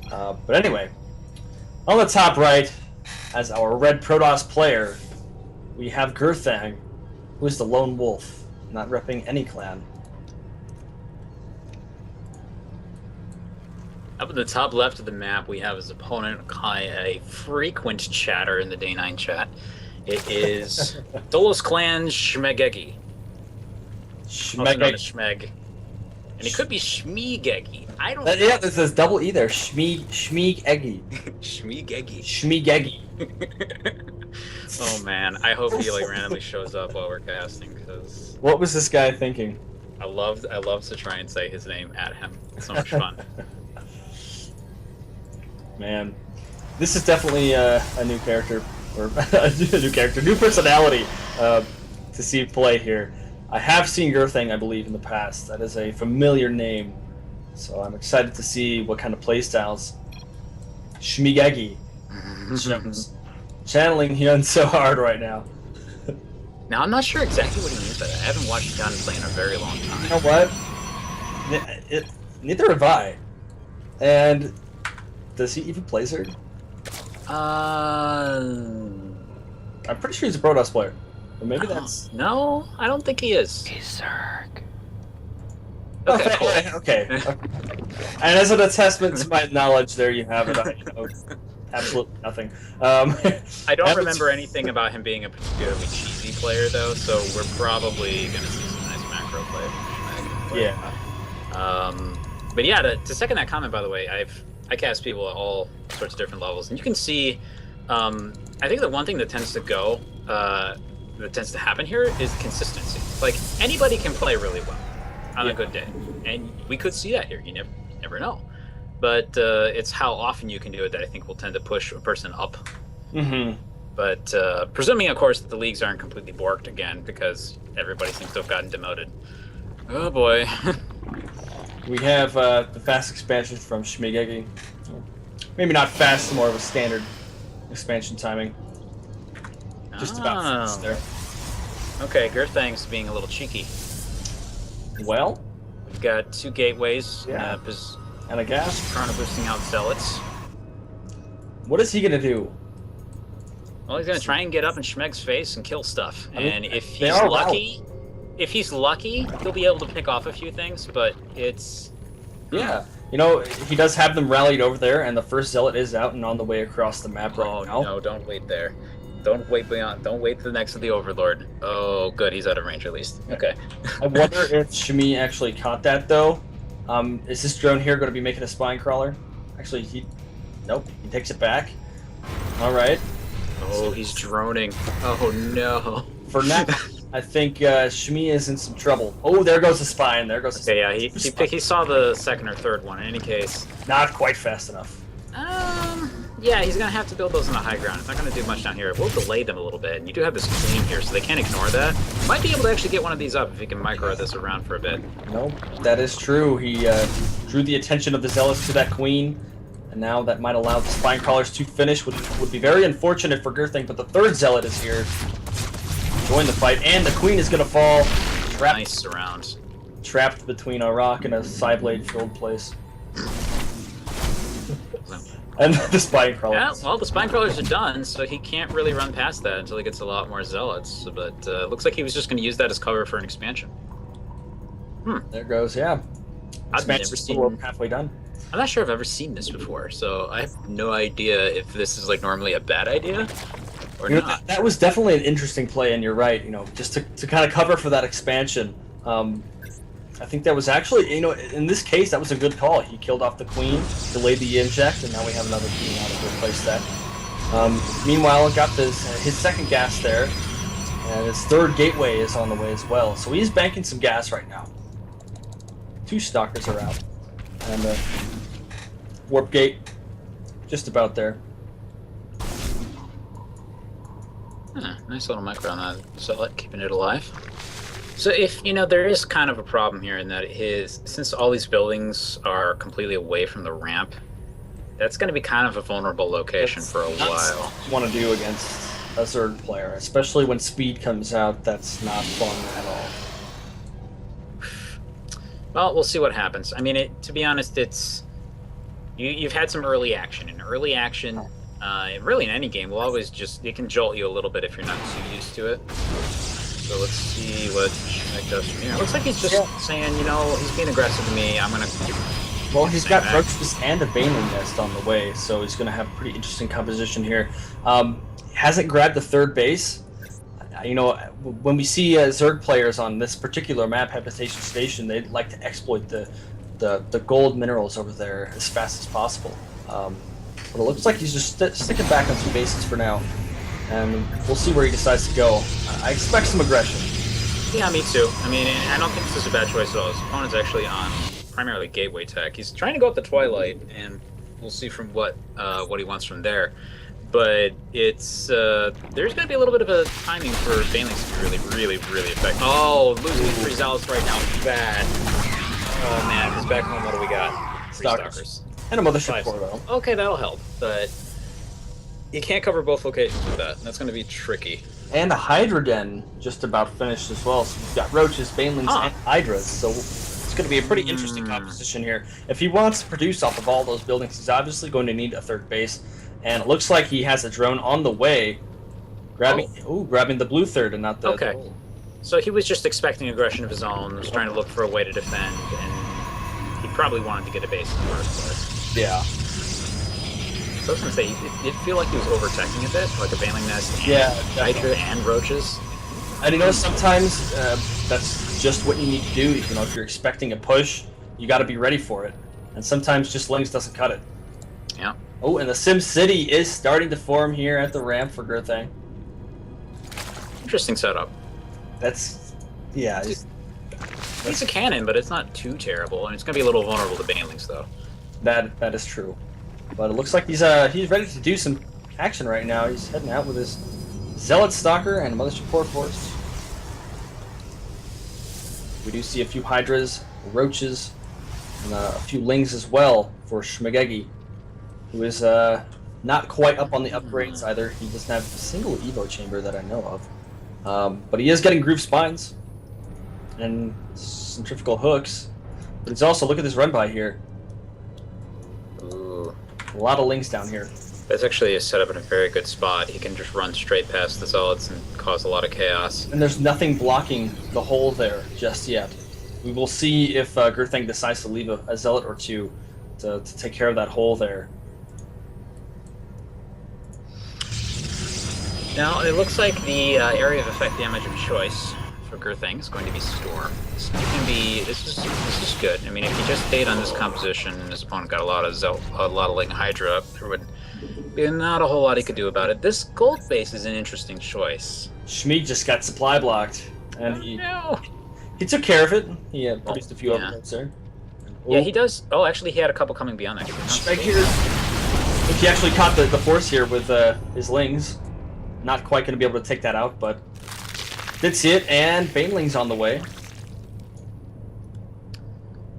But anyway, on the top right, as our red Protoss player, we have Gurthang, who is the lone wolf, not repping any clan. Up in the top left of the map, we have his opponent, a frequent chatter in the Day 9 chat. It is Dolos Clan's Shmeggeggy. Also known as Shmeg. And it could be Shmeggeggy. I don't know. Yeah, there's this double E there. Shmeggeggy. Shmeggeggy. Shmeggeggy. Oh man, I hope he like randomly shows up while we're casting, because What was this guy thinking? I love to try and say his name at him. It's so much fun. Man, this is definitely a new character, or a new personality to see play here. I have seen Gurthang, I believe, in the past. That is a familiar name, so I'm excited to see what kind of playstyles Shmeggeggy channeling Hyun so hard right now. Now I'm not sure exactly what he means by that. I haven't watched Hyun play in a very long time. You know what? Neither have I. And does he even play Zerg? I'm pretty sure he's a Protoss player. But maybe that's... No, I don't think he is. He's Zerg. Okay, cool. Okay. And as an attestment to my knowledge, there you have it. I know absolutely nothing. I don't remember anything about him being a particularly cheesy player, though, so we're probably going to see some nice macro play from Shmeg. Yeah. But yeah, to second that comment, by the way, I cast people at all sorts of different levels, and you can see, I think the one thing that tends to happen here is consistency. Like, anybody can play really well on a good day, and we could see that here. You never know. But it's how often you can do it that I think will tend to push a person up. Mm-hmm. But presuming, of course, that the leagues aren't completely borked again, because everybody seems to have gotten demoted. Oh boy. We have the fast expansion from Shmeggeggy. Maybe not fast, more of a standard expansion timing. Just about fast there. Okay, Gurthang's being a little cheeky. Well, we've got 2 gateways. Yeah. And a gas. Trying to boosting out zealots. What is he gonna do? Well, he's gonna try and get up in Shmeg's face and kill stuff. I mean, and if he's lucky, he'll be able to pick off a few things. But it's you know, he does have them rallied over there, and the first zealot is out and on the way across the map right now. Oh no! Don't wait there. Don't wait beyond. Don't wait to the next of the Overlord. Oh, good. He's out of range at least. Okay. I wonder if Shmi actually caught that though. Is this drone here going to be making a spine crawler? Actually, nope. He takes it back. All right. Oh, he's droning. Oh no. For now, I think Shmi is in some trouble. Oh, there goes the spine. There goes. Okay, yeah. He saw the second or third one. In any case, not quite fast enough. Yeah, he's gonna have to build those on the high ground. It's not gonna do much down here. We'll delay them a little bit, and you do have this queen here, so they can't ignore that. Might be able to actually get one of these up if he can micro this around for a bit. No, that is true. He drew the attention of the zealots to that queen, and now that might allow the spine crawlers to finish, which would be very unfortunate for Gurthang. But the third zealot is here to join the fight, and the queen is gonna fall. Trapped, nice surround. Trapped between a rock and a Psyblade-filled place. And the spine crawlers. Yeah, well, the spine crawlers are done, so he can't really run past that until he gets a lot more zealots. But looks like he was just going to use that as cover for an expansion. There goes, yeah. I've never seen. Halfway done. I'm not sure I've ever seen this before, so I have no idea if this is like normally a bad idea or not. That was definitely an interesting play, and you're right. You know, just to kind of cover for that expansion. I think that was actually, you know, in this case, that was a good call. He killed off the queen, delayed the inject, and now we have another queen out to replace that. Meanwhile, got his second gas there, and his third gateway is on the way as well. So he's banking some gas right now. 2 stalkers are out, and warp gate just about there. Nice little micro on that zealot, keeping it alive. So if, you know, there is kind of a problem here in that since all these buildings are completely away from the ramp, that's going to be kind of a vulnerable location for a while. Want to do against a Zerg player, especially when speed comes out. That's not fun at all. Well, we'll see what happens. I mean, to be honest, it's You've had some early action, and early action, really in any game, will always it can jolt you a little bit if you're not too used to it. So let's see what Shmeg does from here. It looks like he's just saying, you know, he's being aggressive to me. I'm gonna. Well, he's got roaches and a Baneling nest on the way, so he's going to have a pretty interesting composition here. Hasn't grabbed the third base. You know, when we see Zerg players on this particular map, Habitation Station, they like to exploit the gold minerals over there as fast as possible. But it looks like he's just sticking back on 2 bases for now, and we'll see where he decides to go. I expect some aggression. Yeah, me too. I mean, I don't think this is a bad choice at all. His opponent's actually on primarily gateway tech. He's trying to go up the Twilight, and we'll see from what he wants from there. But it's there's going to be a little bit of a timing for Banelings to be really effective. Oh, losing 3 Zealots right now is bad. Oh man, because back home, what do we got? 3 Stalkers. And a Mothership Core, though. Okay, that'll help, but you can't cover both locations with that. That's going to be tricky. And a Hydra Den just about finished as well. So we've got Roaches, Banelings, and Hydras. So it's going to be a pretty interesting composition here. If he wants to produce off of all those buildings, he's obviously going to need a third base. And it looks like he has a drone on the way, grabbing the blue third and not the. Okay. So he was just expecting aggression of his own, was trying to look for a way to defend, and he probably wanted to get a base in the first place. Yeah. So I was going to say, it feel like he was over-teching a bit, like a Baneling Nest, and Hydra and Roaches. And you know, sometimes that's just what you need to do. You know, if you're expecting a push, you got to be ready for it. And sometimes just Lings doesn't cut it. Yeah. Oh, and the Sim City is starting to form here at the ramp for Gurthang. Interesting setup. That's, yeah. It's a cannon, but it's not too terrible, and it's going to be a little vulnerable to Banelings, though. That is true. But it looks like he's ready to do some action right now. He's heading out with his Zealot Stalker and Mothership Core Force. We do see a few Hydras, Roaches, and a few Lings as well for Shmeggeggy, who is not quite up on the upgrades either. He doesn't have a single Evo chamber that I know of. But he is getting Groove Spines and Centrifugal Hooks. But he's also, look at this run by here. Ooh. A lot of Lings down here. That's actually a setup in a very good spot. He can just run straight past the Zealots and cause a lot of chaos. And there's nothing blocking the hole there just yet. We will see if Gurthang decides to leave a Zealot or two to take care of that hole there. Now, it looks like the area of effect damage of choice for Gurthang is going to be Storm. This is good. I mean, if he just stayed on this composition and his opponent got a lot of Ling Hydra up, there would be not a whole lot he could do about it. This gold base is an interesting choice. Shmeeg just got supply blocked, and he took care of it. He produced a few upgrades there. Yeah, he does. Oh, actually, he had a couple coming beyond that. Shmeeg here. I think he actually caught the force here with his Lings. Not quite going to be able to take that out, but did see it, and Baneling's on the way.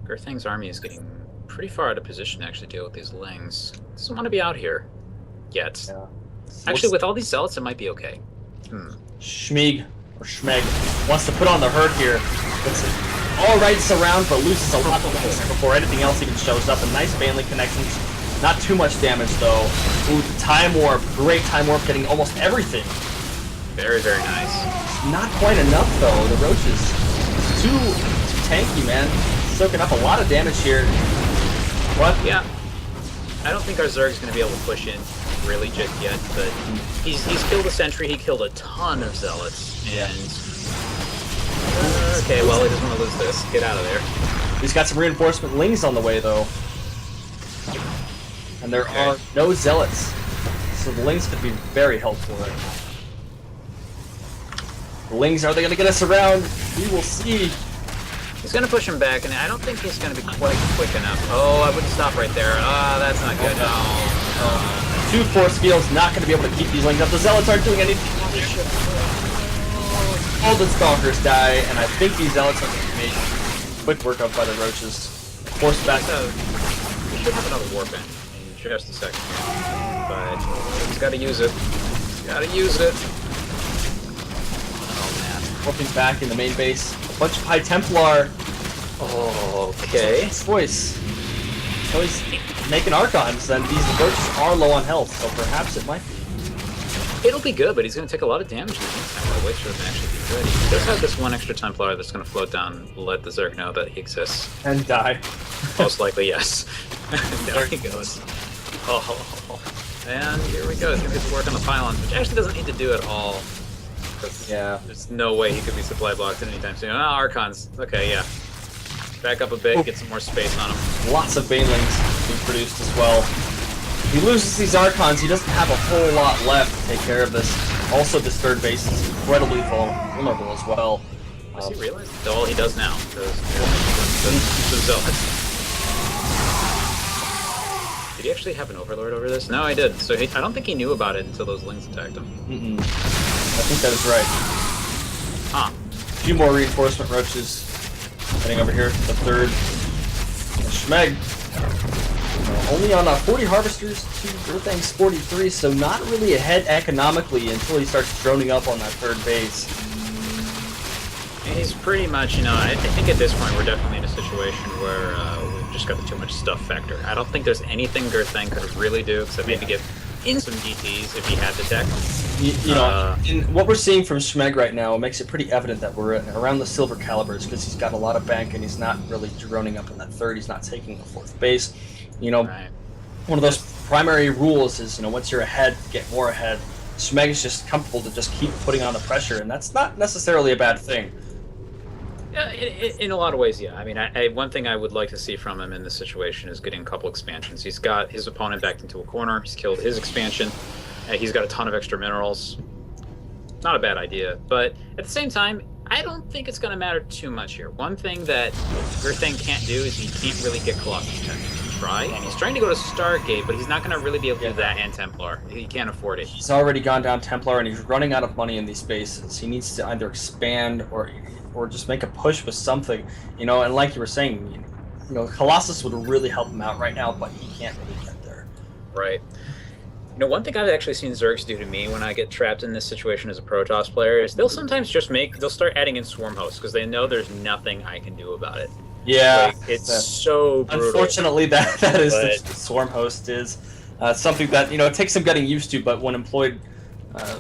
Gurthang's army is getting pretty far out of position to actually deal with these Lings. Doesn't want to be out here yet. Yeah. Actually, with all these Zealots, it might be okay. Shmeeg, or Shmeg, wants to put on the hurt here. Gets it all right surround, but loses a lot of Lings before anything else even shows up. A nice Baneling connections. Not too much damage, though. Ooh, Time Warp. Great Time Warp, getting almost everything. Very, very nice. Not quite enough, though. The Roaches. Too tanky, man. Soaking up a lot of damage here. What? Yeah. I don't think our Zerg's going to be able to push in really just yet, but he's killed a sentry. He killed a ton of Zealots. And... okay, well, he doesn't want to lose this. Get out of there. He's got some reinforcement Lings on the way, though. And there are no Zealots, so the Lings could be very helpful right now. The Lings, are they going to get us around? We will see. He's going to push him back, and I don't think he's going to be quite quick enough. Oh, I wouldn't stop right there. Ah, that's not good. No. 2 force fields, not going to be able to keep these Lings up. The Zealots aren't doing anything. All the Stalkers die, and I think these Zealots are going to make quick work of by the Roaches. Force back. We should have another warp in just a second. But he's got to use it. Got to use it. Oh, man. Warping back in the main base. A bunch of High Templar. Oh, okay. Voice. So he's making Archons, and these Lurks are low on health, so perhaps it might be. It'll be good, but he's going to take a lot of damage in the meantime. I'll wait for him to actually be good. He does have this one extra Templar that's going to float down, let the Zerg know that he exists. And die. Most likely, yes. There he goes. Oh, and here we go. He's going to get to work on the pylons, which actually doesn't need to do at all. Yeah. There's no way he could be supply blocked anytime soon. Oh, Archons. Okay, yeah. Back up a bit, get some more space on him. Lots of Banelings being produced as well. He loses these Archons, he doesn't have a whole lot left to take care of this. Also, this third base is incredibly vulnerable as well. Does he realize? Well, he does now. Did he actually have an Overlord over this? No, he did. So I don't think he knew about it until those Lings attacked him. I think that is right. Huh. A few more reinforcement roaches heading over here for the third. Shmeg. Only on 40 harvesters to Gurthang's 43, so not really ahead economically until he starts droning up on that third base. He's pretty much, I think at this point we're definitely in a situation where we've just got the too much stuff factor. I don't think there's anything Gurthang could really do except maybe get in some DTs if he had the tech. In what we're seeing from Shmeg right now makes it pretty evident that we're around the silver calibers because he's got a lot of bank and he's not really droning up on that third. He's not taking the fourth base. Right. One of those primary rules is, once you're ahead, get more ahead. Shmeg is just comfortable to just keep putting on the pressure, and that's not necessarily a bad thing. Yeah, in a lot of ways, yeah. I mean, one thing I would like to see from him in this situation is getting a couple expansions. He's got his opponent backed into a corner. He's killed his expansion. He's got a ton of extra minerals. Not a bad idea, but at the same time, I don't think it's going to matter too much here. One thing that Gurthang can't do is he can't really get Colossus tech. Try, and he's trying to go to Stargate, but he's not going to really be able to do that and Templar. He can't afford it. He's already gone down Templar, and he's running out of money in these bases. He needs to either expand or just make a push with something, And like you were saying, Colossus would really help him out right now, but he can't really get there. Right. One thing I've actually seen Zergs do to me when I get trapped in this situation as a Protoss player is they'll sometimes they'll start adding in Swarm Hosts because they know there's nothing I can do about it. Yeah, it's so brutal. Unfortunately, that is the Swarm Host is something that it takes some getting used to, but when employed,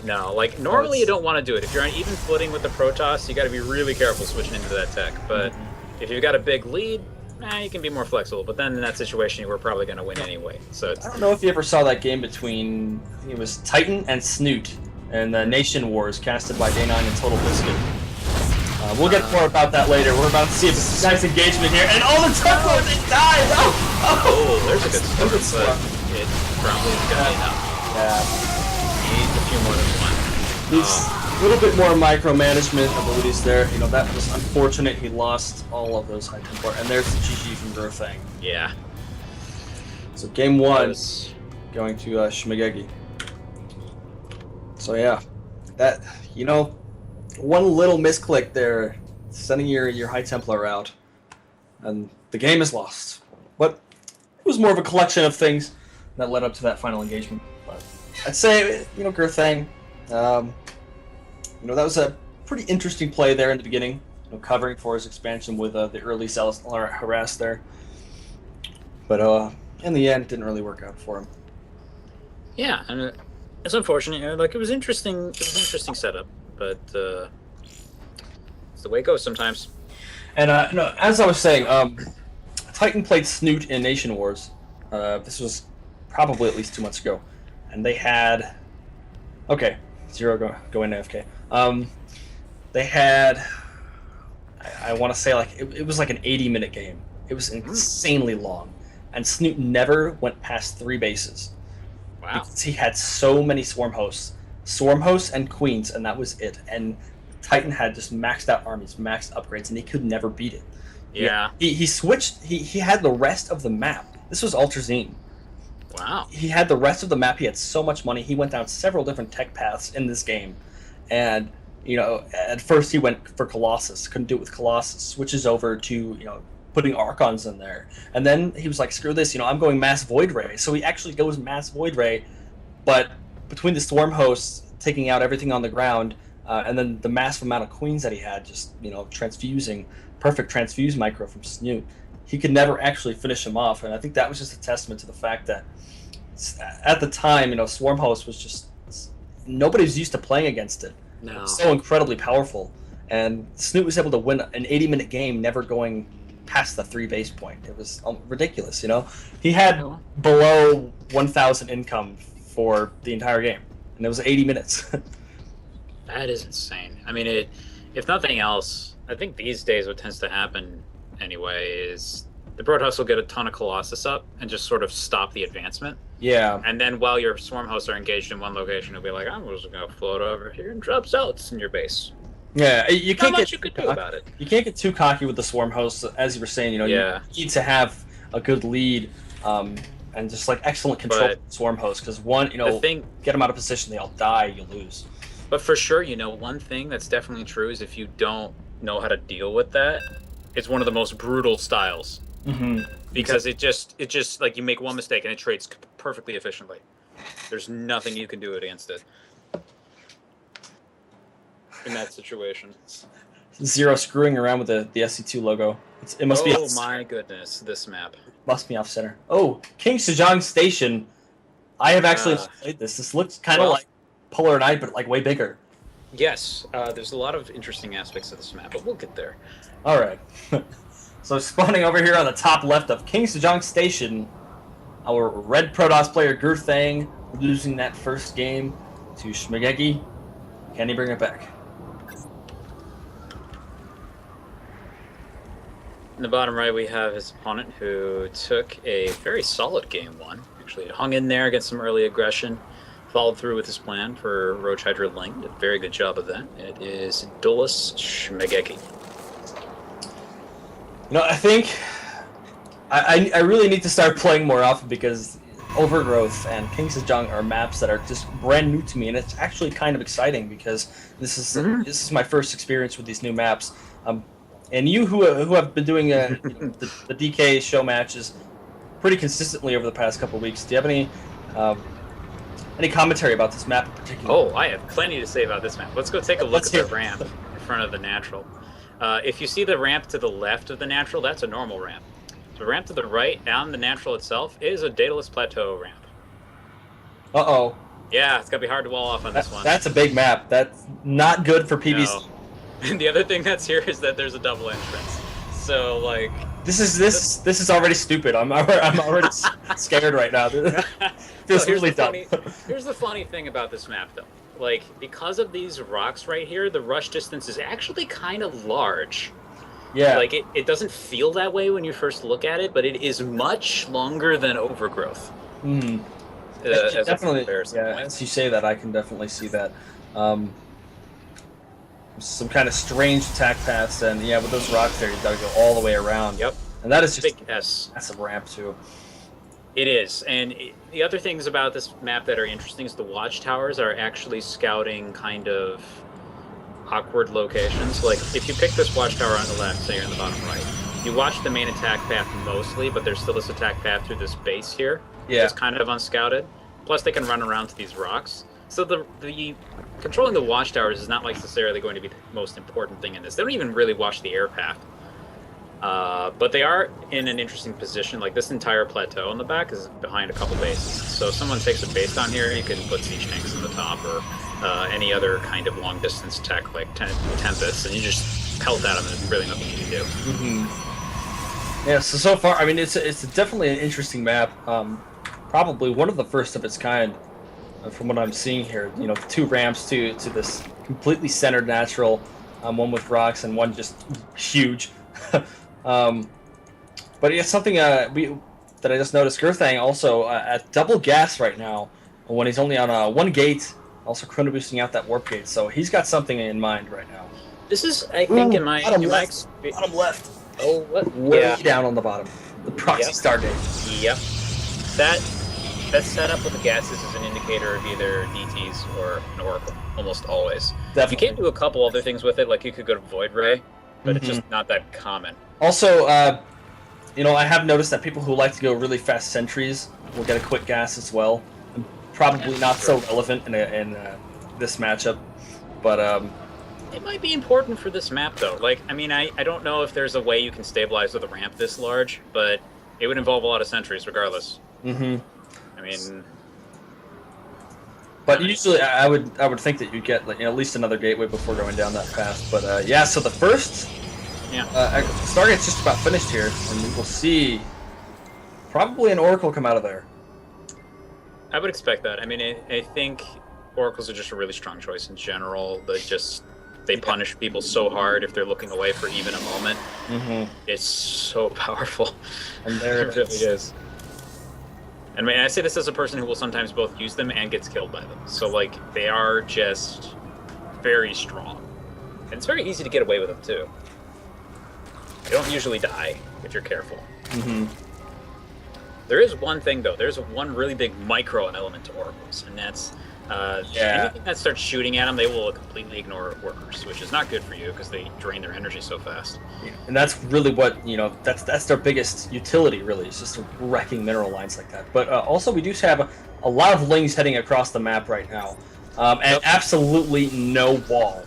no, normally you don't want to do it. If you're on even footing with the Protoss, you got to be really careful switching into that tech. But if you've got a big lead, you can be more flexible. But then in that situation, you were probably going to win anyway. So I don't know if you ever saw that game between I think it was Titan and Snoot and the Nation Wars casted by Day9 and Total Biscuit. We'll get more about that later. We're about to see if it's a nice engagement here. And all the Templar, they died! Oh, there's a good start, but it probably is going to be enough. Yeah. He needs a few more than one. Needs a little bit more micromanagement abilities there. That was unfortunate. He lost all of those high Templar. And there's the GG from Gurthang. Yeah. So game one, going to Shmeggeggy. So yeah, that, one little misclick there, sending your High Templar out, and the game is lost. But it was more of a collection of things that led up to that final engagement. But I'd say, Gurthang, that was a pretty interesting play there in the beginning, covering for his expansion with the early Celestial harass there. But in the end, it didn't really work out for him. Yeah, and it's unfortunate. It was interesting. It was an interesting setup. But it's the way it goes sometimes. And as I was saying, Titan played Snoot in Nation Wars. This was probably at least 2 months ago, and they had Zero go in AFK. They had I want to say it was like an 80-minute game. It was insanely long, and Snoot never went past 3 bases. Wow! Because he had so many Swarm Hosts and Queens, and that was it. And Titan had just maxed out armies, maxed upgrades, and he could never beat it. Yeah. He switched. He had the rest of the map. This was Ultrazine. Wow. He had the rest of the map. He had so much money. He went down several different tech paths in this game, and at first he went for Colossus. Couldn't do it with Colossus. Switches over to putting Archons in there, and then he was like, "Screw this! I'm going Mass Void Ray." So he actually goes Mass Void Ray, but between the Swarm Hosts taking out everything on the ground, and then the massive amount of Queens that he had, just transfusing, perfect transfuse micro from Snoot, he could never actually finish him off. And I think that was just a testament to the fact that at the time, Swarm Host was just nobody was used to playing against it. No. It was so incredibly powerful, and Snoot was able to win an 80-minute game, never going past the 3 base point. It was ridiculous. He had below 1,000 income for the entire game, and it was 80 minutes. That is insane. I mean, if nothing else, I think these days what tends to happen anyway is the Broadhouse will get a ton of Colossus up and just sort of stop the advancement. Yeah. And then while your Swarm Hosts are engaged in one location, it'll be like, I'm just going to float over here and drop Zealots in your base. Yeah, you can't Not much you could do about it. You can't get too cocky with the Swarm Hosts, as you were saying. You need to have a good lead, and just like excellent control of the Swarm Hosts, because get them out of position, they all die, you lose. But for sure, one thing that's definitely true is if you don't know how to deal with that, it's one of the most brutal styles. Mm-hmm. Because it just like you make one mistake and it trades perfectly efficiently. There's nothing you can do against it in that situation. Zero screwing around with the SC2 logo. It must be. Oh my goodness, this map must be off center. Oh, King Sejong Station. I have actually played this. This looks kind of like Polar Night, but like way bigger. Yes, there's a lot of interesting aspects of this map, but we'll get there. All right. So spawning over here on the top left of King Sejong Station, our red Protoss player Gurthang losing that first game to Shmeggeggy. Can he bring it back? In the bottom right, we have his opponent who took a very solid game 1. Actually hung in there against some early aggression, followed through with his plan for Roach Hydra Link. Did a very good job of that. It is Dulus Shmeggeggy. I think I really need to start playing more often, because Overgrowth and King Sejong are maps that are just brand new to me, and it's actually kind of exciting because this is my first experience with these new maps. And you who have been doing the DK show matches pretty consistently over the past couple of weeks, do you have any commentary about this map in particular? Oh, I have plenty to say about this map. Let's go take a look at the ramp in front of the natural. If you see the ramp to the left of the natural, that's a normal ramp. The ramp to the right, down the natural itself, is a Daedalus Plateau ramp. Uh-oh. Yeah, it's going to be hard to wall off on this one. That's a big map. That's not good for PvC. No. And the other thing that's here is that there's a double entrance. So, like... This is already stupid. I'm already scared right now. Feels really dumb. Here's the funny thing about this map, though. Like, because of these rocks right here, the rush distance is actually kind of large. Yeah. Like, it doesn't feel that way when you first look at it, but it is much longer than Overgrowth. Mm. Definitely. Yeah, as you say that, I can definitely see that. Some kind of strange attack paths, and yeah, with those rocks there, you gotta go all the way around. Yep. And that is just big S. Massive ramp too. It is, and the other things about this map that are interesting is the watchtowers are actually scouting kind of awkward locations. Like, if you pick this watchtower on the left, say you're in the bottom right, you watch the main attack path mostly, but there's still this attack path through this base here. Yeah. It's kind of unscouted. Plus, they can run around to these rocks. So the controlling the watchtowers is not necessarily going to be the most important thing in this. They don't even really watch the air path. But they are in an interesting position. Like, this entire plateau in the back is behind a couple bases. So if someone takes a base down here, you can put siege tanks in the top, or any other kind of long-distance attack like Tempest, and you just pelt at them, and there's really nothing you can do. Mm-hmm. Yeah, so far, I mean, it's definitely an interesting map. Probably one of the first of its kind, from what I'm seeing here. You know, 2 ramps to this completely centered natural, one with rocks and one just huge. But it's something that I just noticed. Gurthang also at double gas right now when he's only on 1 gate, also chrono boosting out that warp gate. So he's got something in mind right now. This is, I think, bottom left. Oh, what? Way down on the bottom. The proxy Stargate. Yep. That setup with the gases is an indicator of either DTs or an Oracle, almost always. Definitely. You can do a couple other things with it, like you could go to Void Ray, but it's just not that common. Also, you know, I have noticed that people who like to go really fast sentries will get a quick gas as well. Probably not so relevant in this matchup, but It might be important for this map, though. Like, I mean, I don't know if there's a way you can stabilize with a ramp this large, but it would involve a lot of sentries regardless. Mm-hmm. I mean... But usually, I would think that you'd get like, at least another gateway before going down that path. But yeah, so the first Stargate's just about finished here, and we will see probably an Oracle come out of there. I would expect that. I mean, I think Oracles are just a really strong choice in general. They punish people so hard if they're looking away for even a moment. Mm-hmm. It's so powerful. And there it really is. And I mean, I say this as a person who will sometimes both use them and gets killed by them. So, like, they are just very strong. And it's very easy to get away with them, too. You don't usually die if you're careful. Mm-hmm. There is one thing, though. There's one really big micro element to Oracles, and that's anything that starts shooting at them, they will completely ignore workers, which is not good for you because they drain their energy so fast. Yeah. And that's really what, that's their biggest utility, really. It's just wrecking mineral lines like that. But also, we do have a lot of lings heading across the map right now, and absolutely no wall.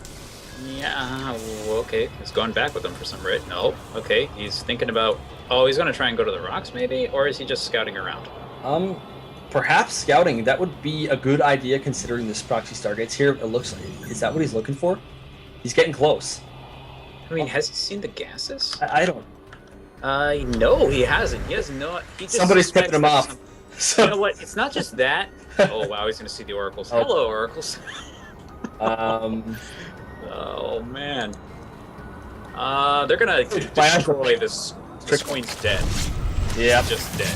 Yeah, okay. He's going back with them for some reason. No, okay. He's thinking about... Oh, he's going to try and go to the rocks, maybe? Or is he just scouting around? Perhaps scouting. That would be a good idea, considering this proxy Stargate's here. It looks like... Is that what he's looking for? He's getting close. I mean, has he seen the gases? I don't... No, he hasn't. He has no... He just Somebody's tipping him off. You know what? It's not just that. Oh, wow, he's going to see the Oracles. Oh. Hello, Oracles. Oh, man. They're going to destroy this... This queen's dead. Yeah. Just dead.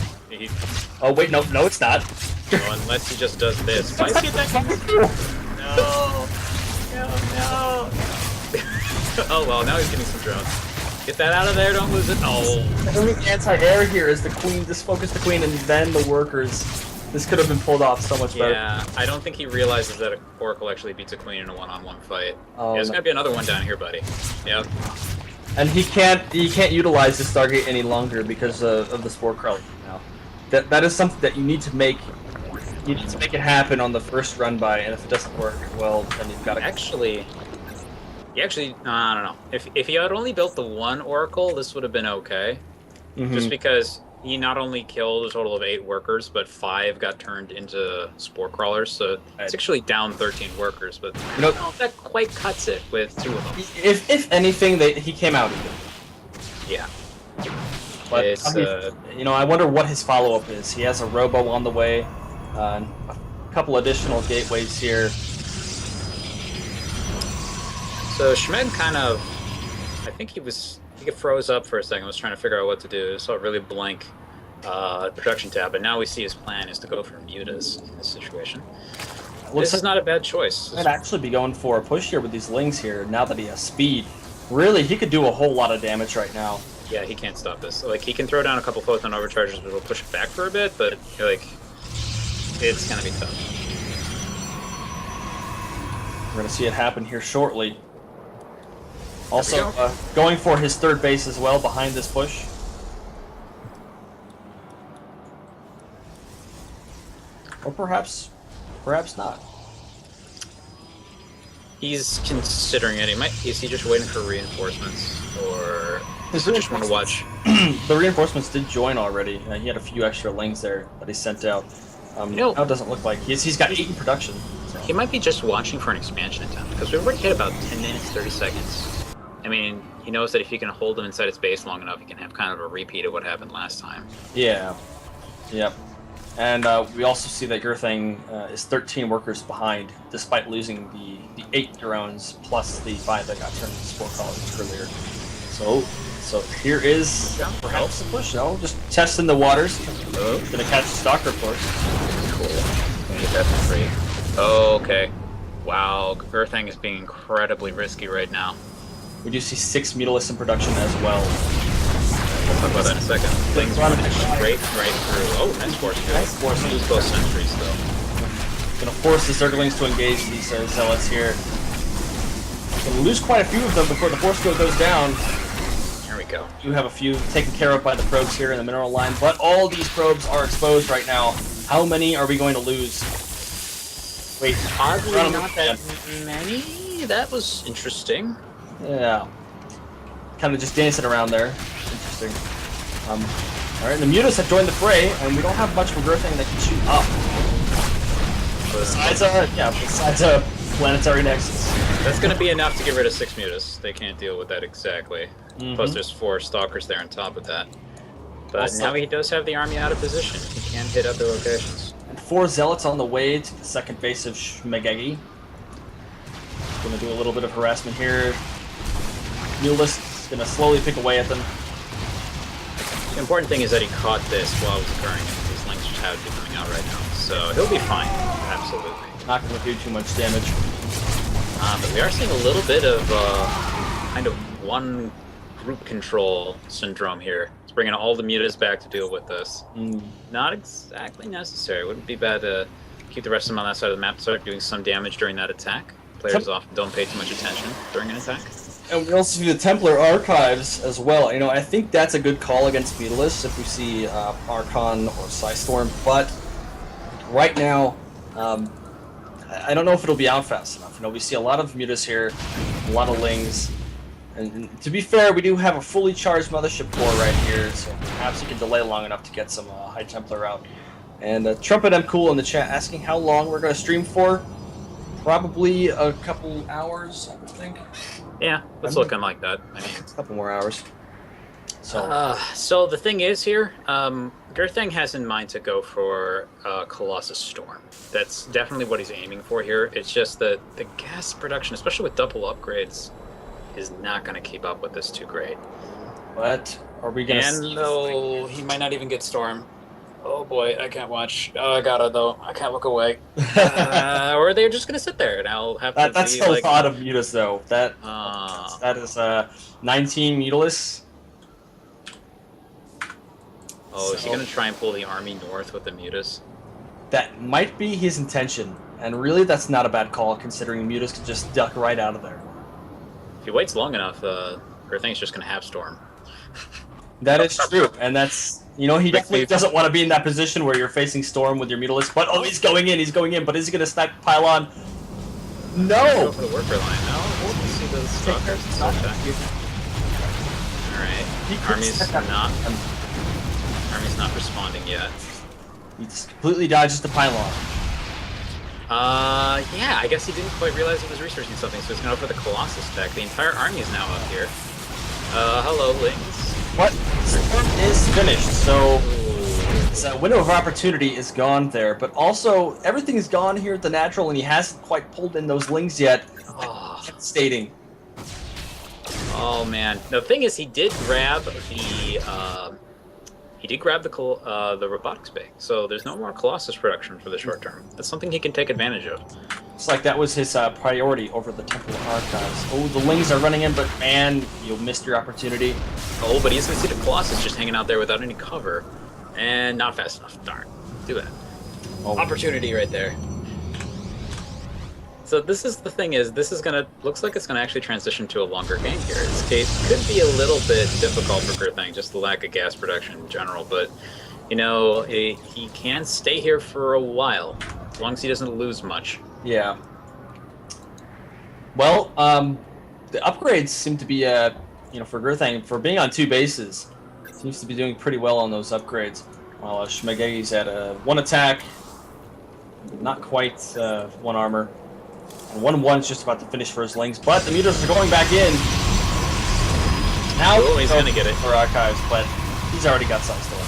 Oh, wait, no, it's not. Oh, unless he just does this. Why is he attacking? No. Oh, well, now he's getting some drones. Get that out of there, don't lose it. Oh. The only anti-air here is the queen. Just focus the queen and then the workers. This could have been pulled off so much better. Yeah, I don't think he realizes that an Oracle actually beats a queen in a one-on-one fight. Oh, yeah, there's gonna be another one down here, buddy. Yep. And he can't utilize the Stargate any longer because of the Spore Crawler now. That is something that you need to make. You need to make it happen on the first run by, and if it doesn't work, well, then you've got to. Actually, I don't know. If he had only built the one Oracle, this would have been okay. Mm-hmm. Just because he not only killed a total of 8 workers, but 5 got turned into spore crawlers, so it's actually down 13 workers, but that quite cuts it with 2 of them. If anything, he came out even. Yeah. But I wonder what his follow-up is. He has a robo on the way, a couple additional gateways here. So Shmeg kind of, I think he froze up for a second, was trying to figure out what to do. Saw a really blank production tab, but now we see his plan is to go for mutas in this situation. This is not a bad choice. He might actually be going for a push here with these lings here, now that he has speed. Really, he could do a whole lot of damage right now. Yeah, he can't stop this. Like, he can throw down a couple photon overcharges, but it'll push it back for a bit, but, like, it's gonna be tough. We're gonna see it happen here shortly. Also, going for his third base as well behind this push. Or perhaps not. He's considering it. Is he just waiting for reinforcements? Or does he just want to watch? The reinforcements did join already. He had a few extra lings there that he sent out. Now it doesn't look like he's got 8 in production. So. He might be just watching for an expansion attempt, because we've already hit about 10 minutes, 30 seconds. I mean, he knows that if he can hold him inside his base long enough, he can have kind of a repeat of what happened last time. Yeah. Yep. And we also see that Gurthang is 13 workers behind, despite losing the 8 drones plus the 5 that got turned into spore crawlers earlier. So here is perhaps a push. No, just testing the waters. Gonna catch the stalker, of course. Cool. Gonna get that for free. Oh, okay. Wow, Gurthang is being incredibly risky right now. We do see 6 Mutalisks in production as well. We'll talk about that in a second. Things running straight right through. Oh, nice force field. Nice force field. Use both sentries, though. Gonna force the Zerglings to engage these zealots here. Gonna lose quite a few of them before the force field goes down. There we go. We do have a few taken care of by the probes here in the mineral line, but all these probes are exposed right now. How many are we going to lose? Wait, oddly not that many. Okay, that was interesting. Yeah. Kind of just dancing around there. Interesting. Alright, the Mutas have joined the fray, and we don't have much of a Gurthang that can shoot up. Besides a planetary nexus. That's going to be enough to get rid of 6 Mutas. They can't deal with that exactly. Plus there's 4 Stalkers there on top of that. But Also, now he does have the army out of position. He can hit other locations. and 4 Zealots on the way to the second base of Shmeggeggy. Gonna do a little bit of harassment here. Mulist is gonna slowly pick away at them. The important thing is that he caught this while it was occurring, and his links just have to be coming out right now. So he'll be fine, absolutely. Not gonna do too much damage. But we are seeing a little bit of kind of one group control syndrome here. It's bringing all the Mutas back to deal with this. Not exactly necessary. Wouldn't be bad to keep the rest of them on that side of the map, start doing some damage during that attack. Players often don't pay too much attention during an attack. And we also see the Templar Archives as well. You know, I think that's a good call against Mutalists if we see Archon or Psystorm, but right now, I don't know if it'll be out fast enough. You know, we see a lot of Mutas here, a lot of Lings, and to be fair, we do have a fully charged Mothership Core right here, so perhaps you can delay long enough to get some High Templar out. And Trumpet M Cool in the chat asking how long we're going to stream for. Probably a couple hours, I would think. Yeah, it's looking like that. I mean, A couple more hours. So, so the thing is here, Gurthang has in mind to go for Colossus Storm. That's definitely what he's aiming for here. It's just that the gas production, especially with double upgrades, is not going to keep up with this too great. but are we going to And though he might not even get Storm. Oh boy, I can't watch. Oh, I gotta though. I can't look away. Or they're just gonna sit there, and I'll have to. That's be still like, a thought of Mutas, though. That is 19 Mutalists. Oh, is he gonna try and pull the army north with the Mutas? That might be his intention, and really, that's not a bad call, considering Mutas could just duck right out of there. If he waits long enough, Gurthang's just gonna have Storm. That is true, and that's. You know, he definitely doesn't want to be in that position where you're facing Storm with your Mutalist, but he's going in, but is he going to snipe Pylon? No! Go for the worker line. No, we'll see those Stalkers. Alright, Army's not responding yet. He just completely dodges the Pylon. Yeah, I guess he didn't quite realize he was researching something, so he's going to go for the Colossus tech. The entire army is now up here. Hello, Lings. What? Storm is finished, so his window of opportunity is gone there, but also everything is gone here at the natural, and he hasn't quite pulled in those Lings yet. Stating. Oh man, the thing is, he did grab the robotics bay, so there's no more Colossus production for the short term. That's something he can take advantage of. Looks like that was his priority over the Templar Archives. Oh, the Lings are running in, but man, you missed your opportunity. Oh, but he's gonna see the Colossus just hanging out there without any cover, and not fast enough. Darn, do that. Oh. Opportunity right there. So this is the thing is, this is looks like it's gonna actually transition to a longer game here. This case could be a little bit difficult for Gurthang, just the lack of gas production in general, but you know, he can stay here for a while, as long as he doesn't lose much. Yeah. Well, the upgrades seem to be, you know, for Gurthang, for being on 2 bases, seems to be doing pretty well on those upgrades. While Shmeggeggy's at 1 attack, not quite 1 armor, and 1-1's just about to finish for his Lings, but the Mutas are going back in. Now he's gonna get it for Archives, but he's already got some still.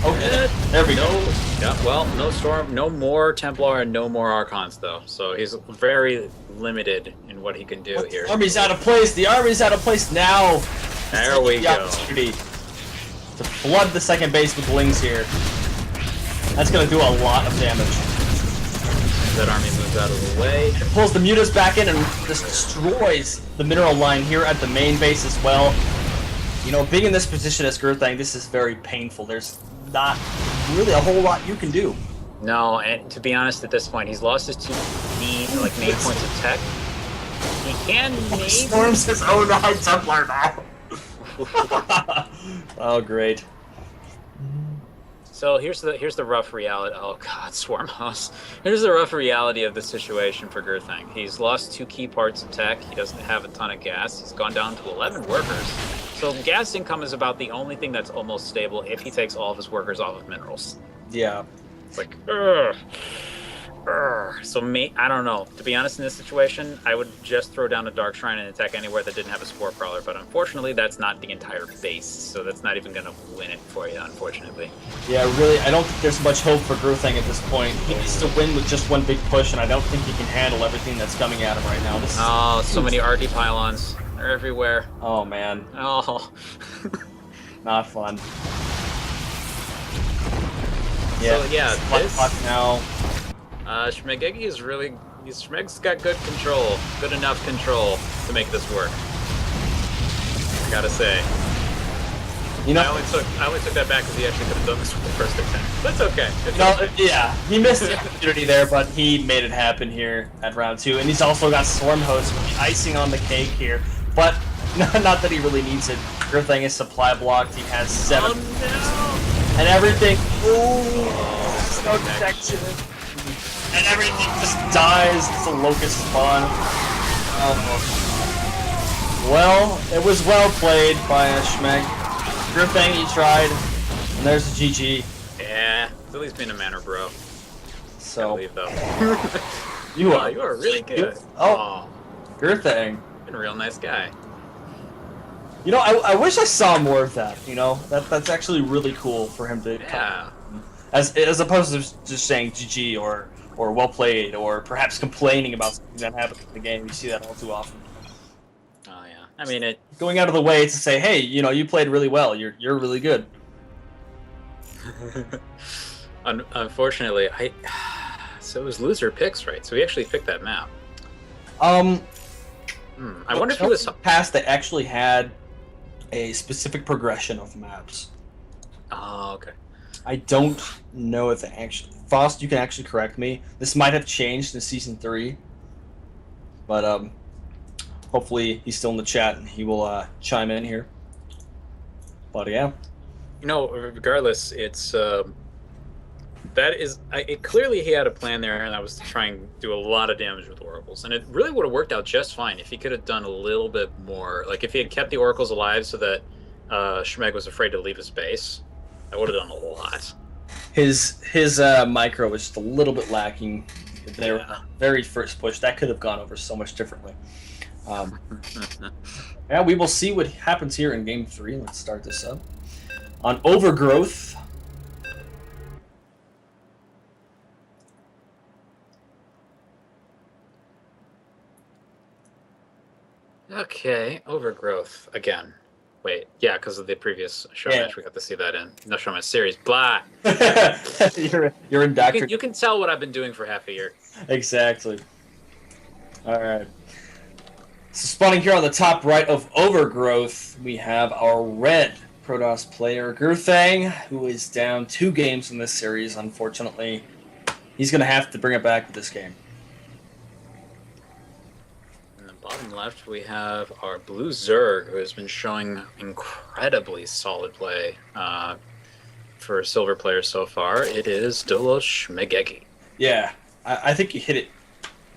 Okay, there we go. Yeah, well, no Storm, no more Templar, and no more Archons, though. So he's very limited in what he can do here. The army's out of place. The army's out of place now. There we go. Opportunity to flood the second base with Lings here. That's going to do a lot of damage. That army moves out of the way. It pulls the Mutas back in and just destroys the mineral line here at the main base as well. You know, being in this position as Gurthang, this is very painful. There's not really a whole lot you can do. No, and to be honest, at this point, he's lost his 2 main points of tech. He can maybe... Storms his own High Templar now. Oh, great. So here's the rough reality. Oh God, Swarm House. Here's the rough reality of the situation for Gurthang. He's lost 2 key parts of tech. He doesn't have a ton of gas. He's gone down to 11 workers. So gas income is about the only thing that's almost stable if he takes all of his workers off of minerals. Yeah. It's like, ugh. So I don't know. To be honest, in this situation, I would just throw down a Dark Shrine and attack anywhere that didn't have a Spore Crawler. But unfortunately, that's not the entire base, so that's not even going to win it for you, unfortunately. Yeah, really, I don't think there's much hope for Gurthang at this point. He needs to win with just one big push, and I don't think he can handle everything that's coming at him right now. Oh, so many RD pylons. They're everywhere. Oh, man. Oh. Not fun. Yeah, So, yeah, this... now. Shmeggeggy is really... Shmegg's got good control. Good enough control to make this work. I gotta say. You know, I only took that back because he actually could have done this with the first attempt. That's okay. Yeah, he missed the opportunity there, but he made it happen here at round 2. And he's also got Swarm Host with the icing on the cake here. But not that he really needs it. Gurthang is supply blocked. He has 7. Oh, no. And everything. Ooh, no protection. And everything just dies. It's a locust spawn. Well, it was well played by Shmeg. Gurthang, he tried. And there's a GG. Yeah, it's at least been a manner, bro. So. I believe, though. you are really good. Oh, Gurthang. Been a real nice guy. You know, I wish I saw more of that. You know, that's actually really cool for him to. Yeah. As opposed to just saying GG or well played or perhaps complaining about something that happened in the game. You see that all too often. Oh yeah. I mean going out of the way to say, hey, you know, you played really well. You're really good. Unfortunately, so it was loser picks, right? So we actually picked that map. I wonder if he was past that actually had a specific progression of maps. Oh, okay. I don't know if it actually... Faust, you can actually correct me. This might have changed in Season 3. But, hopefully he's still in the chat and he will, chime in here. But, yeah. You know, regardless, it's, clearly he had a plan there, and that was to try and do a lot of damage with oracles. And it really would have worked out just fine if he could have done a little bit more. Like, if he had kept the oracles alive so that Shmeg was afraid to leave his base, that would have done a lot. His micro was just a little bit lacking there. Yeah. Very first push. That could have gone over so much differently. Yeah, we will see what happens here in Game 3. Let's start this up. On Overgrowth... Okay, Overgrowth again. Wait, yeah, because of the previous show match, we got to see that in no show match series. Blah. You're indoctrinated. You can tell what I've been doing for half a year. Exactly. All right. So spawning here on the top right of Overgrowth, we have our red Protoss player Gurthang, who is down 2 games in this series. Unfortunately, he's going to have to bring it back with this game. Bottom left, we have our blue Zerg, who has been showing incredibly solid play for silver players so far. It is Dolo Shmeggeggy. Yeah, I think you hit it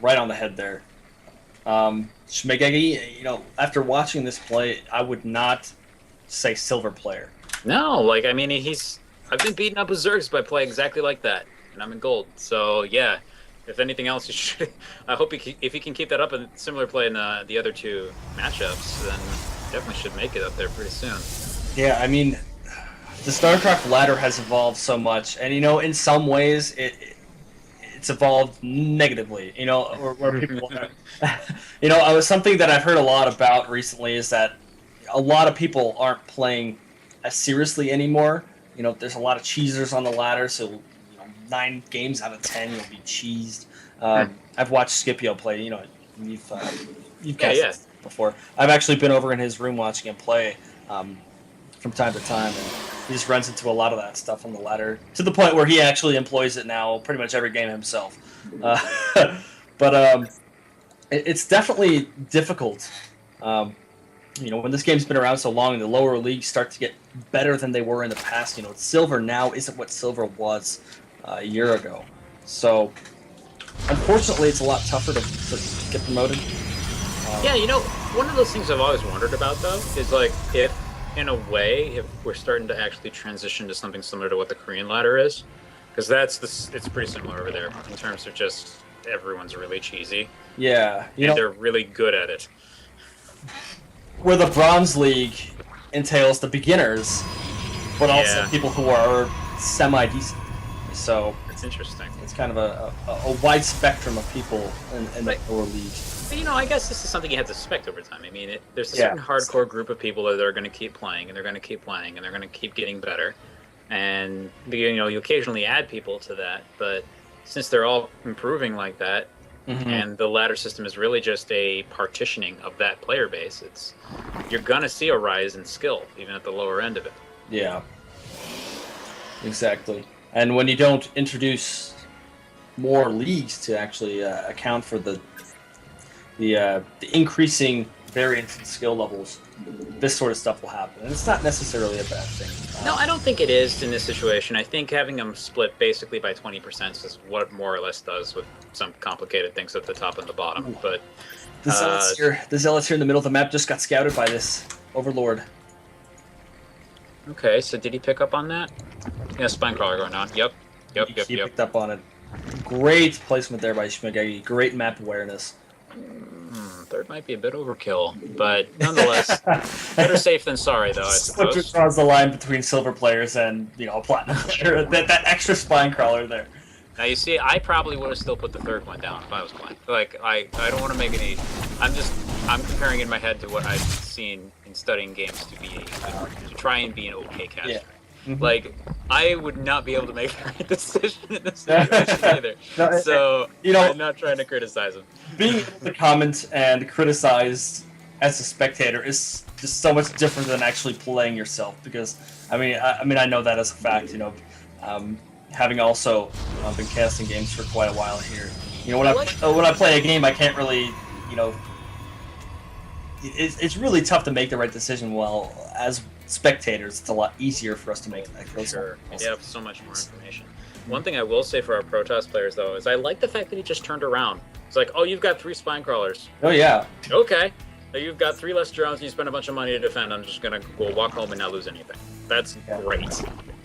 right on the head there. Shmeggeggy, you know, after watching this play, I would not say silver player. No, like, I mean, I've been beating up with Zergs by play exactly like that, and I'm in gold. So, yeah. If anything else, you should. I hope if he can keep that up in similar play in the other 2 matchups, then definitely should make it up there pretty soon. Yeah, I mean, the StarCraft ladder has evolved so much, and you know, in some ways, it's evolved negatively. You know, where people, you know, something that I've heard a lot about recently is that a lot of people aren't playing as seriously anymore. You know, there's a lot of cheesers on the ladder, so. 9 games out of 10, you'll be cheesed. I've watched Scipio play. You know, you've guessed before. I've actually been over in his room watching him play from time to time, and he just runs into a lot of that stuff on the ladder to the point where he actually employs it now pretty much every game himself. But it's definitely difficult. when this game's been around so long and the lower leagues start to get better than they were in the past, Silver now isn't what Silver was a year ago. So, unfortunately, it's a lot tougher to get promoted. Yeah, one of those things I've always wondered about, though, is like if, in a way, if we're starting to actually transition to something similar to what the Korean ladder is, because it's pretty similar over there in terms of just everyone's really cheesy. Yeah, and they're really good at it. Where the Bronze League entails the beginners, but also people who are semi-decent. So it's interesting. It's kind of a wide spectrum of people in the lower league. But, I guess this is something you have to expect over time. I mean, there's a certain hardcore group of people that are going to keep playing, and they're going to keep playing, and they're going to keep getting better. And, you occasionally add people to that, but since they're all improving like that, and the ladder system is really just a partitioning of that player base, you're going to see a rise in skill, even at the lower end of it. Yeah. Exactly. And when you don't introduce more leagues to actually account for the increasing variance in skill levels, this sort of stuff will happen. And it's not necessarily a bad thing. No, I don't think it is in this situation. I think having them split basically by 20% is what more or less does with some complicated things at the top and the bottom. But the zealots here in the middle of the map just got scouted by this Overlord. Okay, so did he pick up on that? Yeah, Spinecrawler going on. Yep. He picked up on it. Great placement there by Shmeggeggy. Great map awareness. Third might be a bit overkill, but nonetheless, better safe than sorry, though, I suppose. Which draws the line between silver players and, a platinum player. that extra Spinecrawler there. Now, you see, I probably would have still put the third one down if I was playing. Like, I don't want to make any... I'm comparing in my head to what I've seen in studying games to try and be an okay caster. Yeah. Mm-hmm. Like, I would not be able to make the right decision in this situation either. I'm not trying to criticize him. Being able to comment and criticize as a spectator is just so much different than actually playing yourself. Because I know that as a fact. Having also been casting games for quite a while here. When I play a game, I can't really, It's really tough to make the right decision. Well, as spectators, it's a lot easier for us to make that. Sure. Yeah, so much more information. One thing I will say for our Protoss players, though, is I like the fact that he just turned around. It's like, oh, you've got 3 Spinecrawlers. Oh, yeah. Okay. You've got 3 less drones and you spend a bunch of money to defend. I'm just going to go walk home and not lose anything. That's great.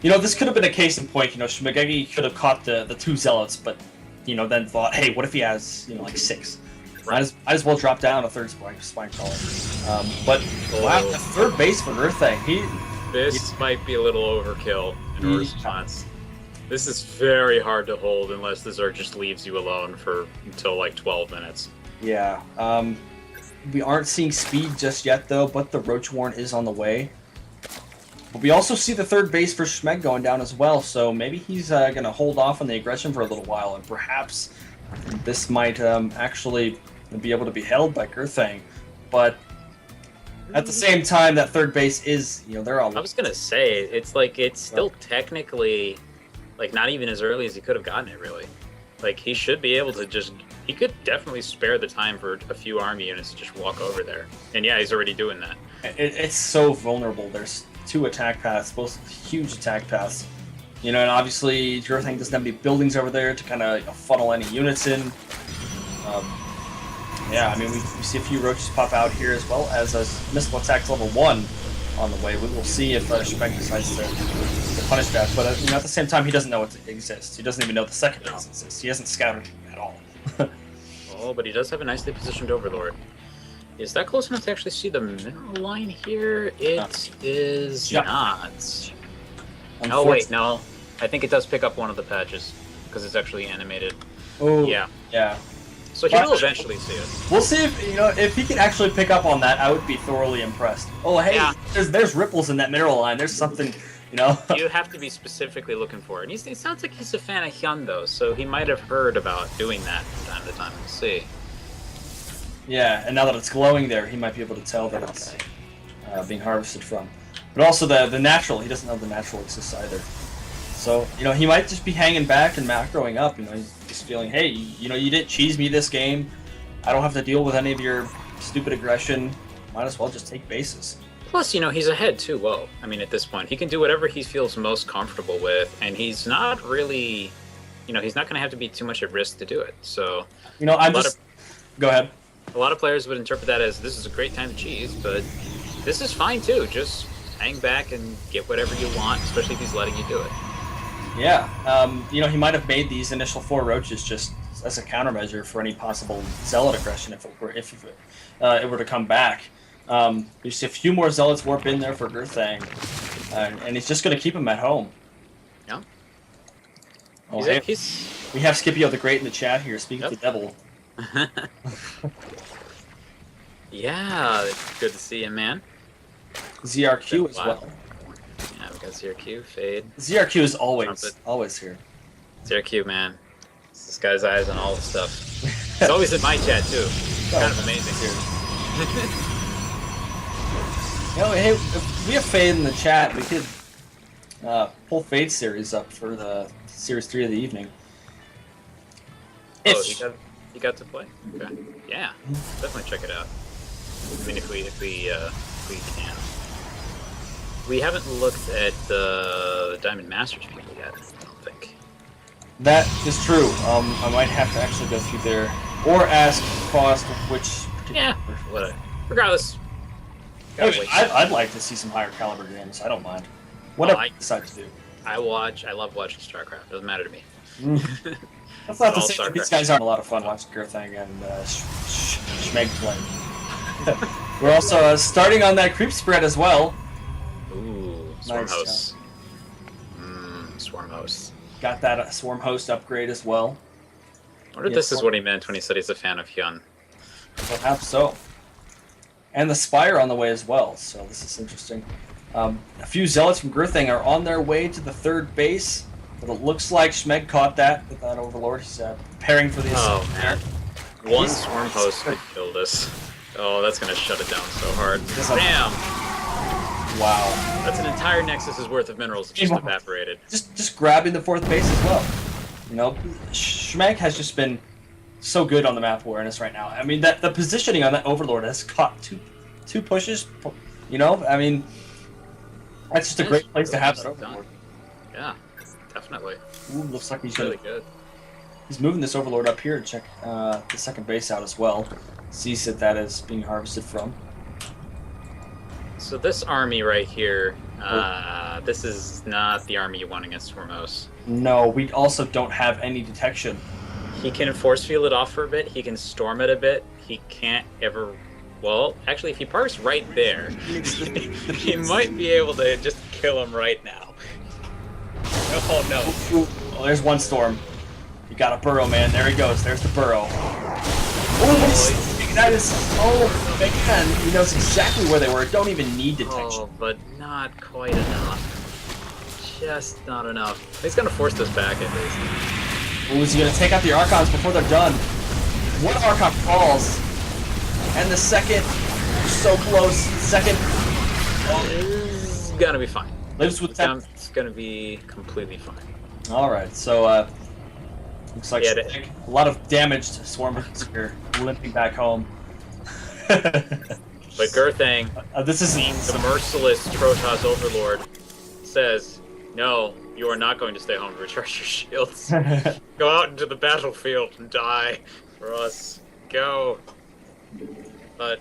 This could have been a case in point. Shmeggeggy could have caught the 2 zealots, but, then thought, hey, what if he has, like 6? Right. Might as well drop down a third Spinecrawler. But wow, the third base for Gurthang. This might be a little overkill in response. This is very hard to hold unless the Zerg just leaves you alone until like 12 minutes. Yeah. We aren't seeing speed just yet, though, but the Roach Warren is on the way. But we also see the third base for Shmeg going down as well, so maybe he's going to hold off on the aggression for a little while, and perhaps this might actually be able to be held by Gurthang. But at the same time, that third base is, they're all... I was going to say, it's still technically, not even as early as he could have gotten it, really. He should be able to he could definitely spare the time for a few army units to just walk over there. And yeah, he's already doing that. It's so vulnerable. There's 2 attack paths, both huge attack paths. And obviously, Gurthang doesn't have any buildings over there to kind of funnel any units in. We see a few roaches pop out here as well as a missile attack level 1 on the way. We will see if Shmeg decides to punish that. But at the same time, he doesn't know it exists. He doesn't even know the second base exists. He hasn't scouted at all. But he does have a nicely positioned Overlord. Is that close enough to actually see the mineral line here? It is not. Oh, wait, no. I think it does pick up one of the patches because it's actually animated. Oh, yeah. Yeah. So he will eventually see it. We'll see if he can actually pick up on that. I would be thoroughly impressed. Oh, hey, there's ripples in that mineral line. There's something, You have to be specifically looking for it. And it sounds like he's a fan of Hyun, though, so he might have heard about doing that from time to time. We'll see. Yeah, and now that it's glowing there, he might be able to tell that it's being harvested from. But also the natural, he doesn't know the natural exists either. So, he might just be hanging back and macroing up, he's just feeling, hey, you didn't cheese me this game. I don't have to deal with any of your stupid aggression. might as well just take bases. Plus, he's ahead too. Whoa. I mean, at this point, he can do whatever he feels most comfortable with, and he's not really, he's not going to have to be too much at risk to do it. So, Go ahead. A lot of players would interpret that as this is a great time to cheese, but this is fine too. Just hang back and get whatever you want, especially if he's letting you do it. Yeah. He might have made these initial 4 roaches just as a countermeasure for any possible zealot aggression if it were to come back. There's a few more zealots warp in there for Gurthang, and he's just going to keep him at home. Yeah. Oh, we have Scipio the Great in the chat here, speaking to the devil. Yeah, good to see him, man. ZRQ as well. Yeah, we got ZRQ, Fade. ZRQ is always here. ZRQ, man. This guy's eyes on all the stuff. He's always in my chat, too. It's kind of amazing. Hey, if we have Fade in the chat, we could pull Fade series up for the Series 3 of the evening. You got to play? Okay. Yeah, definitely check it out. I mean, if we can. We haven't looked at the Diamond Masters people yet, I don't think. That is true. I might have to actually go through there or ask Cost which. Yeah, whatever. Regardless. I'd like to see some higher caliber games. I don't mind. Whatever I decide to do. I love watching StarCraft. Doesn't matter to me. That's not to say that these guys aren't a lot of fun watching Gurthang and Shmeg play. We're also starting on that creep spread as well. Ooh, Swarm Host. Swarm Host. Got that Swarm Host upgrade as well. I wonder if this is what he meant when he said he's a fan of Hyun. Perhaps so. And the Spire on the way as well, so this is interesting. A few Zealots from Gurthang are on their way to the 3rd base, but it looks like Shmeg caught that with that Overlord. He's preparing for the assault. Oh, man. One Swarm Host could kill this. Oh, that's going to shut it down so hard. Damn! Wow. That's an entire Nexus's worth of minerals just evaporated. Just grabbing the 4th base as well. Shmeg has just been so good on the map awareness right now. I mean, the positioning on that Overlord has caught two pushes. I mean, that's just a great place to have that Overlord. Yeah, definitely. Ooh, looks like he's really good. He's moving this Overlord up here to check the 2nd base out as well. Sees that is being harvested from. So this army right here, this is not the army you want against Swarmos. No, we also don't have any detection. He can force field it off for a bit. He can storm it a bit. He can't ever... Well, actually, if he parks right there, he might be able to just kill him right now. Oh, no. Oh, there's one storm. You got a burrow, man. There he goes. There's the burrow. Oh, that is... Oh, man. He knows exactly where they were. Don't even need detection. Oh, but not quite enough. Just not enough. He's going to force this back, at least. Ooh, is he going to take out the Archons before they're done? One Archon falls. And the second, so close. Second, it's gonna be fine. Lives with 10. It's gonna be completely fine. All right, so looks like a lot of damaged Swarmers here, limping back home. But Gurthang, this is the merciless Protoss Overlord, says, "No, you are not going to stay home to recharge your shields. Go out into the battlefield and die for us. Go." But,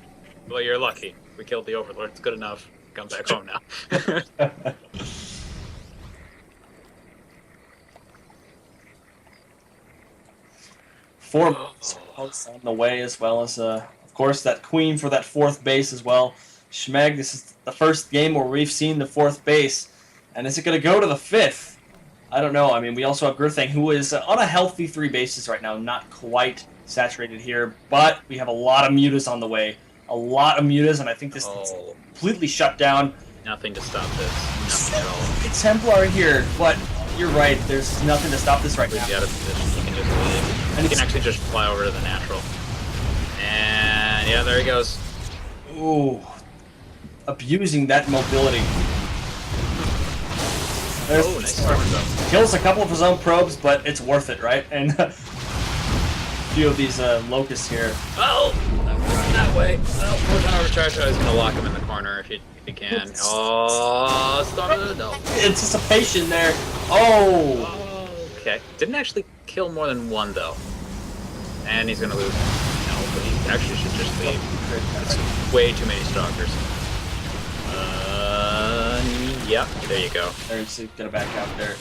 well, you're lucky. We killed the Overlord. It's good enough. Come back home now. Four hosts on the way, as well as, of course, that Queen for that 4th base as well. Shmeg, this is the first game where we've seen the 4th base. And is it going to go to the 5th? I don't know. I mean, we also have Gurthang, who is on a healthy 3 bases right now. Not quite saturated here, but we have a lot of mutas on the way. A lot of mutas, and I think this is completely shut down. Nothing to stop this. Nothing at all. It's Templar here, but you're right. There's nothing to stop this right now. Out of position. He can just leave. And he can actually just fly over to the natural. And yeah, there he goes. Ooh, abusing that mobility. Nice. Kills a couple of his own probes, but it's worth it, right? And a few of these locusts here. Oh! that way. Oh, Photon Overcharge. I was gonna lock him in the corner if you can. Oh, started no. Anticipation there. Oh. Okay. Didn't actually kill more than one though. And he's gonna lose. No, but he actually should just leave. It's way too many stalkers. Yep. There you go. There's gonna back out there.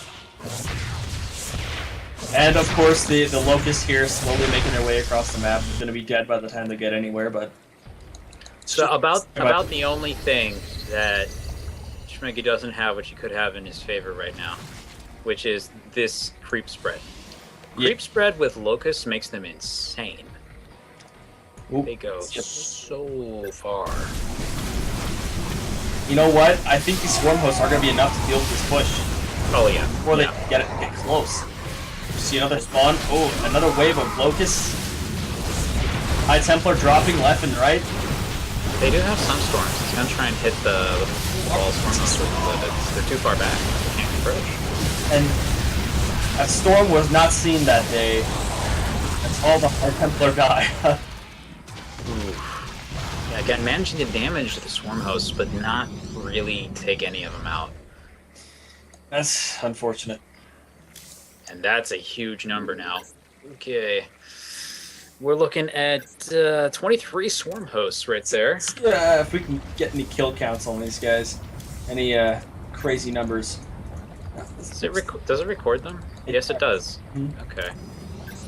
And of course, the locusts here slowly making their way across the map. They're gonna be dead by the time they get anywhere. But so about the only thing that Shmeggeggy doesn't have, which he could have in his favor right now, which is this creep spread. Creep spread with locusts makes them insane. Oop. They go so far. You know what? I think these swarm hosts are gonna be enough to deal with this push. Oh yeah. Before they get close. See another spawn. Oh, another wave of locusts. High Templar dropping left and right. They do have some storms. He's gonna try and hit the wall storm hosts, but they're too far back. They can't approach. And a storm was not seen that day. That's all the High Templar got. Yeah, again, managing to damage the swarm hosts, but not really take any of them out. That's unfortunate. And that's a huge number now. Okay. We're looking at 23 swarm hosts right there. Yeah, if we can get any kill counts on these guys. Any crazy numbers. Does it record them? Yes, it does. Mm-hmm. Okay.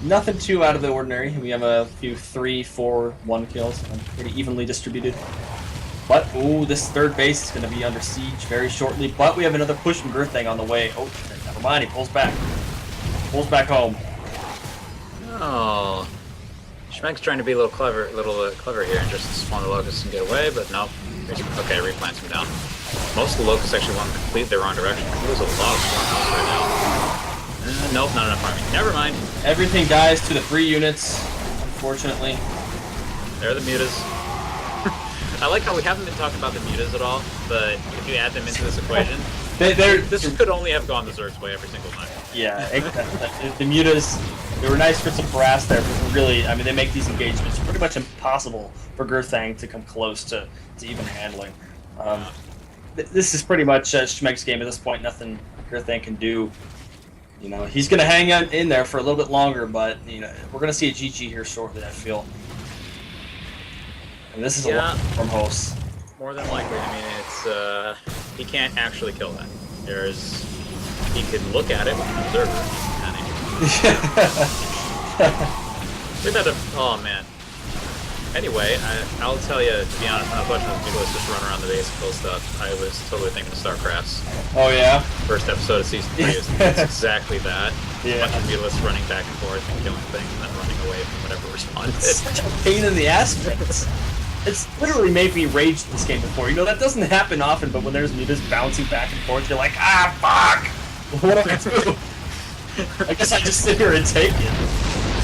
Nothing too out of the ordinary. We have a few 3, 4, 1 kills. Pretty evenly distributed. But, ooh, this third base is going to be under siege very shortly. But we have another push from Gurthang on the way. Oh, never mind. He pulls back. Pulls back home. Oh. Shmegg's trying to be a little clever here and just spawn the locusts and get away, but nope. Okay, replants him down. Most of the locusts actually want to complete their wrong direction. There's a lot of swarm hosts right now. Nope, not enough army. Never mind. Everything dies to the 3 units, unfortunately. They're the mutas. I like how we haven't been talking about the mutas at all, but if you add them into this equation, this could only have gone the Zerg's way every single time. Yeah, the mutas, they were nice for some harass there, but really, I mean, they make these engagements pretty much impossible for Gurthang to come close to even handling. This is pretty much Shmegg's game at this point. Nothing Gurthang can do. You know, he's going to hang out in there for a little bit longer, but you know, we're going to see a GG here shortly, I feel. And this is a lot from hosts. More than likely. I mean, it's he can't actually kill that. He could look at it with an observer. Oh man. Anyway, I'll tell you, to be honest, when I was watching those videos just run around the base and kill stuff, I was totally thinking of StarCrafts. Oh yeah? First episode of Season 3 is exactly that. Yeah. A bunch of mutalists running back and forth and killing things and then running away from whatever responded. It's such a pain in the ass. It's literally made me rage this game before. You know, that doesn't happen often, but when there's mutas bouncing back and forth, you're like, ah, fuck! What do I do? I guess I just sit here and take it.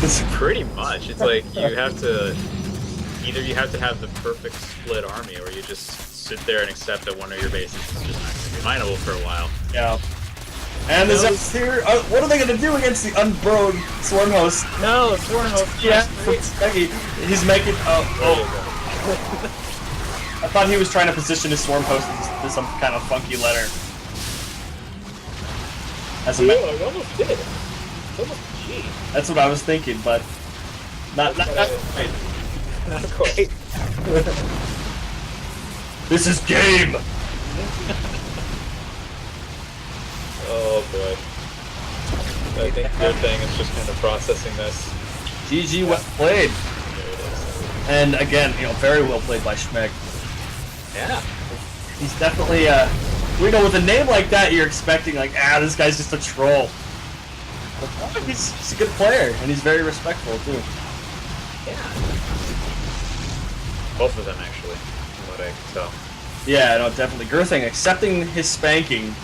It's pretty much. It's like you have to... Either you have to have the perfect split army, or you just sit there and accept that one of your bases is just not going to be mineable for a while. Yeah. And the Zealots here, what are they going to do against the unburrowed Swarm Host? No, Swarm Host. Yeah, he's making... I thought he was trying to position his Swarm Host into some kind of funky letter. I almost did. It's almost G. That's what I was thinking, but... Not quite. Not quite. This is game! Oh boy. I think Gurthang is just kind of processing this. GG, well played. There it is. And again, you know, very well played by Shmegg. Yeah. He's definitely, you know, with a name like that, you're expecting, like, this guy's just a troll. But he's a good player, and he's very respectful, too. Yeah. Both of them, actually, from what I can tell. Yeah, no, definitely. Gurthang accepting his spanking.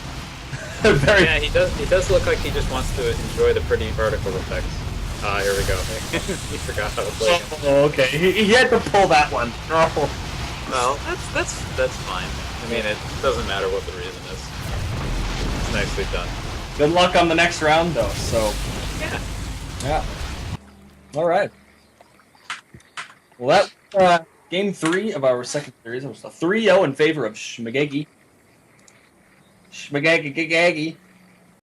Yeah, he does look like he just wants to enjoy the pretty vertical effects. Ah, here we go. He forgot how to play him. Oh, okay. He had to pull that one. Oh. Well, that's fine. I mean, it doesn't matter what the reason is. It's nicely done. Good luck on the next round, though, so... Yeah. Yeah. Alright. Well, that Game 3 of our second series. It was a 3-0 in favor of Shmeggeggy. Shmeggeggy.